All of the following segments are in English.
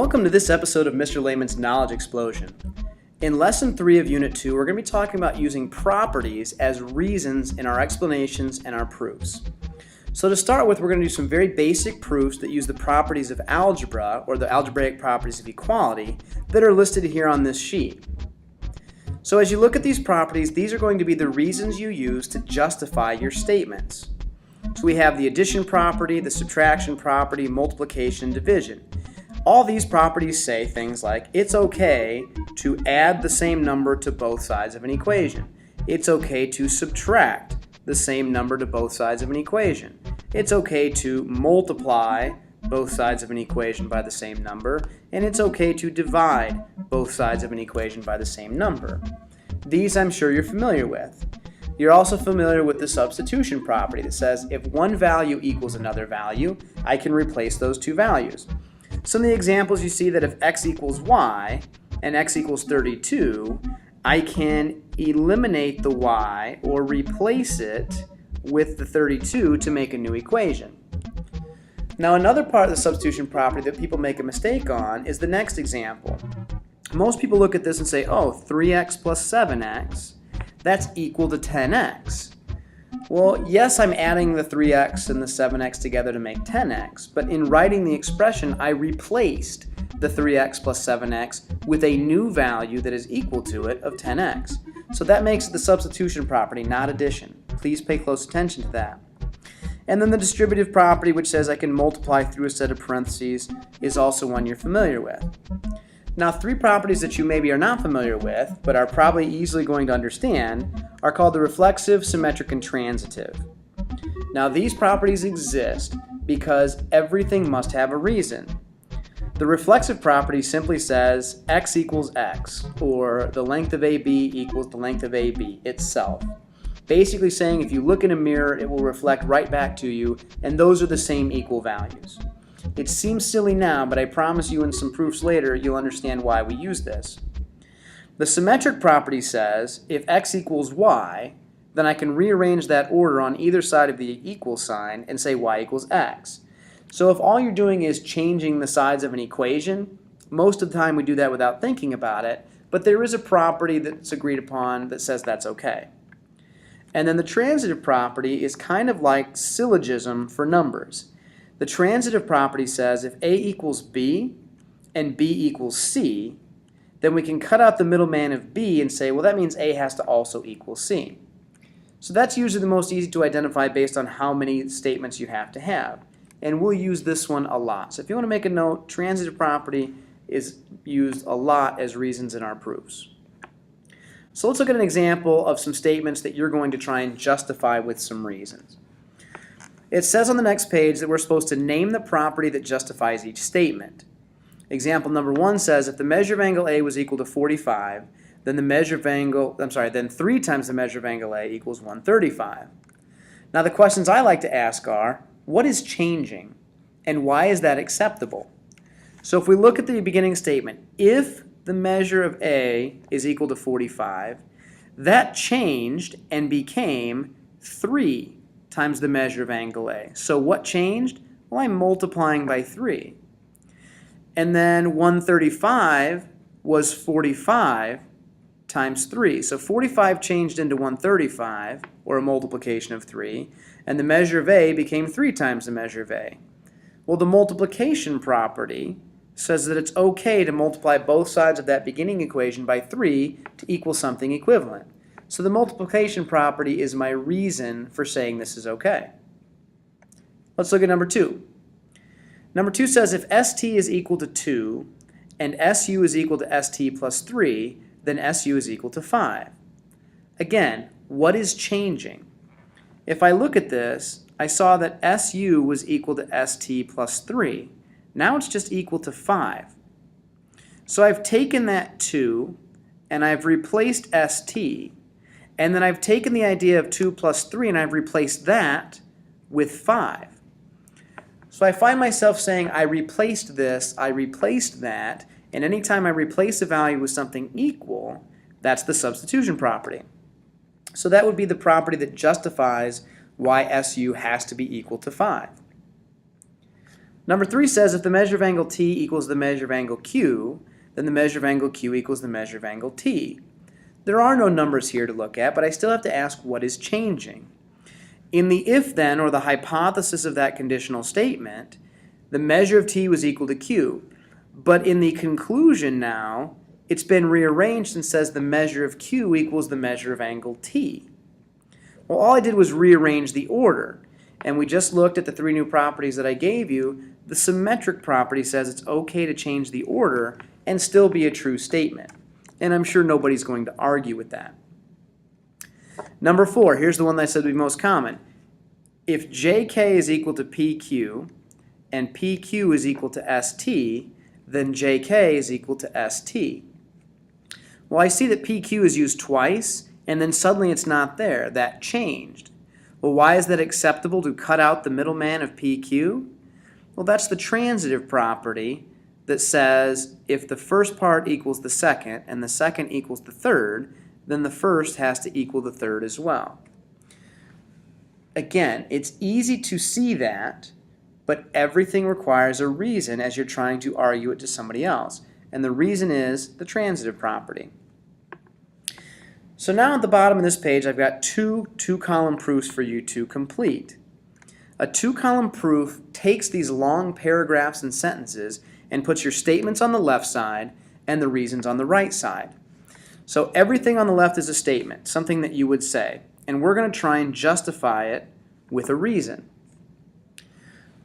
Welcome to this episode of Mr. Lehman's Knowledge Explosion. In Lesson 3 of Unit 2, we're going to be talking about using properties as reasons in our explanations and our proofs. So to start with, we're going to do some very basic proofs that use the properties of algebra, or the algebraic properties of equality, that are listed here on this sheet. So as you look at these properties, these are going to be the reasons you use to justify your statements. So we have the addition property, the subtraction property, multiplication, division. All these properties say things like, it's okay to add the same number to both sides of an equation. It's okay to subtract the same number to both sides of an equation. It's okay to multiply both sides of an equation by the same number, and it's okay to divide both sides of an equation by the same number. These I'm sure you're familiar with. You're also familiar with the substitution property that says if one value equals another value, I can replace those two values. So in the examples you see that if x equals y and x equals 32, I can eliminate the y or replace it with the 32 to make a new equation. Now another part of the substitution property that people make a mistake on is the next example. Most people look at this and say, oh, 3x plus 7x, that's equal to 10x. Well, yes, I'm adding the 3x and the 7x together to make 10x, but in writing the expression, I replaced the 3x plus 7x with a new value that is equal to it of 10x. So that makes it the substitution property, not addition. Please pay close attention to that. And then the distributive property, which says I can multiply through a set of parentheses, is also one you're familiar with. Now, three properties that you maybe are not familiar with, but are probably easily going to understand, are called the reflexive, symmetric, and transitive. Now, these properties exist because everything must have a reason. The reflexive property simply says x equals x, or the length of AB equals the length of AB itself. Basically saying if you look in a mirror, it will reflect right back to you, and those are the same equal values. It seems silly now, but I promise you in some proofs later you'll understand why we use this. The symmetric property says if x equals y, then I can rearrange that order on either side of the equal sign and say y equals x. So if all you're doing is changing the sides of an equation, most of the time we do that without thinking about it, but there is a property that's agreed upon that says that's okay. And then the transitive property is kind of like syllogism for numbers. The transitive property says if A equals B and B equals C, then we can cut out the middleman of B and say, well, that means A has to also equal C. So that's usually the most easy to identify based on how many statements you have to have. And we'll use this one a lot. So if you want to make a note, transitive property is used a lot as reasons in our proofs. So let's look at an example of some statements that you're going to try and justify with some reasons. It says on the next page that we're supposed to name the property that justifies each statement. Example number 1 says if the measure of angle A was equal to 45, then then 3 times the measure of angle A equals 135. Now the questions I like to ask are, what is changing and why is that acceptable? So if we look at the beginning statement, if the measure of A is equal to 45, that changed and became 3 times the measure of angle A. So what changed? Well, I'm multiplying by 3. And then 135 was 45 times 3. So 45 changed into 135, or a multiplication of 3, and the measure of A became 3 times the measure of A. Well, the multiplication property says that it's okay to multiply both sides of that beginning equation by 3 to equal something equivalent. So the multiplication property is my reason for saying this is okay. Let's look at number 2. Number 2 says if ST is equal to 2 and SU is equal to ST plus 3, then SU is equal to 5. Again, what is changing? If I look at this, I saw that SU was equal to ST plus 3. Now it's just equal to 5. So I've taken that 2 and I've replaced ST, and then I've taken the idea of 2 plus 3 and I've replaced that with 5. So I find myself saying I replaced this, I replaced that, and anytime I replace a value with something equal, that's the substitution property. So that would be the property that justifies why SU has to be equal to 5. Number 3 says if the measure of angle T equals the measure of angle Q, then the measure of angle Q equals the measure of angle T. There are no numbers here to look at, but I still have to ask what is changing. In the if-then, or the hypothesis of that conditional statement, the measure of T was equal to Q. But in the conclusion now, it's been rearranged and says the measure of Q equals the measure of angle T. Well, all I did was rearrange the order. And we just looked at the 3 new properties that I gave you. The symmetric property says it's okay to change the order and still be a true statement. And I'm sure nobody's going to argue with that. Number 4, here's the one that I said would be most common. If JK is equal to PQ and PQ is equal to ST, then JK is equal to ST. Well, I see that PQ is used twice, and then suddenly it's not there. That changed. Well, why is that acceptable to cut out the middleman of PQ? Well, that's the transitive property that says if the first part equals the second and the second equals the third, then the first has to equal the third as well. Again, it's easy to see that, but everything requires a reason as you're trying to argue it to somebody else. And the reason is the transitive property. So now at the bottom of this page, I've got two-column proofs for you to complete. A two-column proof takes these long paragraphs and sentences and puts your statements on the left side and the reasons on the right side. So everything on the left is a statement, something that you would say, and we're going to try and justify it with a reason.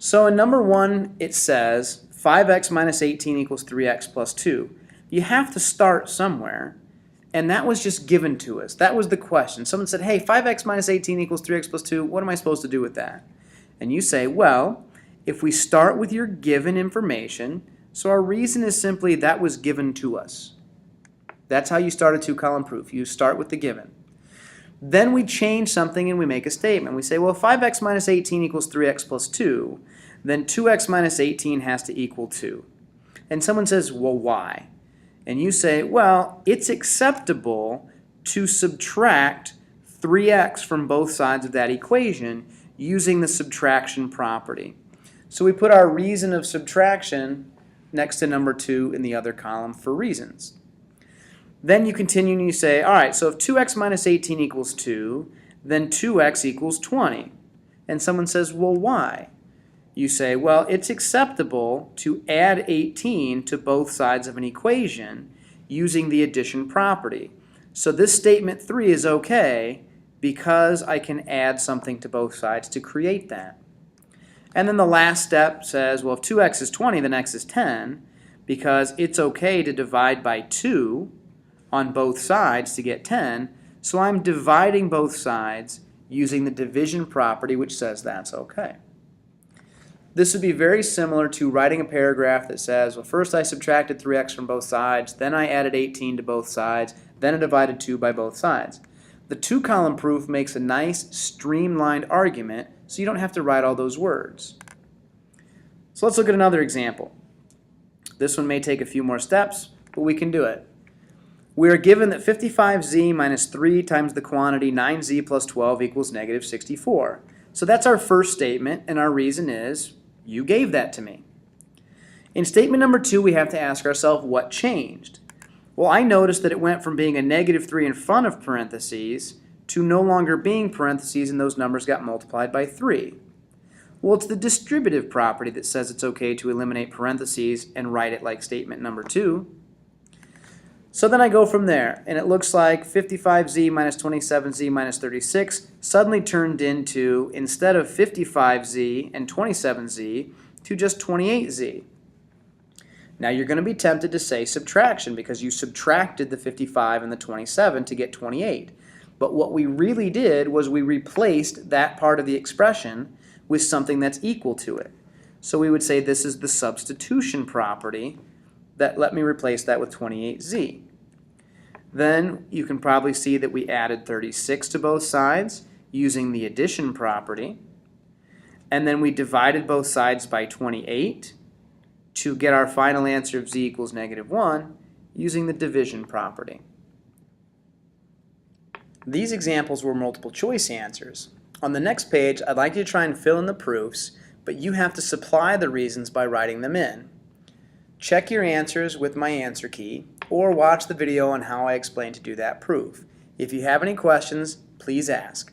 So in number 1, it says 5x minus 18 equals 3x plus 2. You have to start somewhere. And that was just given to us. That was the question. Someone said, hey, 5x minus 18 equals 3x plus 2. What am I supposed to do with that? And you say, well, if we start with your given information, so our reason is simply that was given to us. That's how you start a two-column proof. You start with the given. Then we change something and we make a statement. We say, well, 5x minus 18 equals 3x plus 2. Then 2x minus 18 has to equal 2. And someone says, well, why? And you say, well, it's acceptable to subtract 3x from both sides of that equation using the subtraction property. So we put our reason of subtraction next to number 2 in the other column for reasons. Then you continue and you say, all right, so if 2x minus 18 equals 2, then 2x equals 20. And someone says, well, why? You say, well, it's acceptable to add 18 to both sides of an equation using the addition property. So this statement 3 is okay because I can add something to both sides to create that. And then the last step says, well, if 2x is 20, then x is 10, because it's okay to divide by 2 on both sides to get 10, so I'm dividing both sides using the division property, which says that's okay. This would be very similar to writing a paragraph that says, well, first I subtracted 3x from both sides, then I added 18 to both sides, then I divided 2 by both sides. The two-column proof makes a nice streamlined argument, so you don't have to write all those words. So let's look at another example. This one may take a few more steps, but we can do it. We are given that 55z minus 3 times the quantity 9z plus 12 equals negative 64. So that's our first statement, and our reason is, you gave that to me. In statement number 2, we have to ask ourselves what changed. Well, I noticed that it went from being a negative 3 in front of parentheses to no longer being parentheses, and those numbers got multiplied by 3. Well, it's the distributive property that says it's okay to eliminate parentheses and write it like statement number 2. So then I go from there, and it looks like 55z minus 27z minus 36 suddenly turned into, instead of 55z and 27z, to just 28z. Now you're going to be tempted to say subtraction because you subtracted the 55 and the 27 to get 28. But what we really did was we replaced that part of the expression with something that's equal to it. So we would say this is the substitution property that let me replace that with 28z. Then you can probably see that we added 36 to both sides using the addition property. And then we divided both sides by 28 to get our final answer of z equals negative 1 using the division property. These examples were multiple choice answers. On the next page, I'd like you to try and fill in the proofs but you have to supply the reasons by writing them in. Check your answers with my answer key, or watch the video on how I explain to do that proof. If you have any questions, please ask.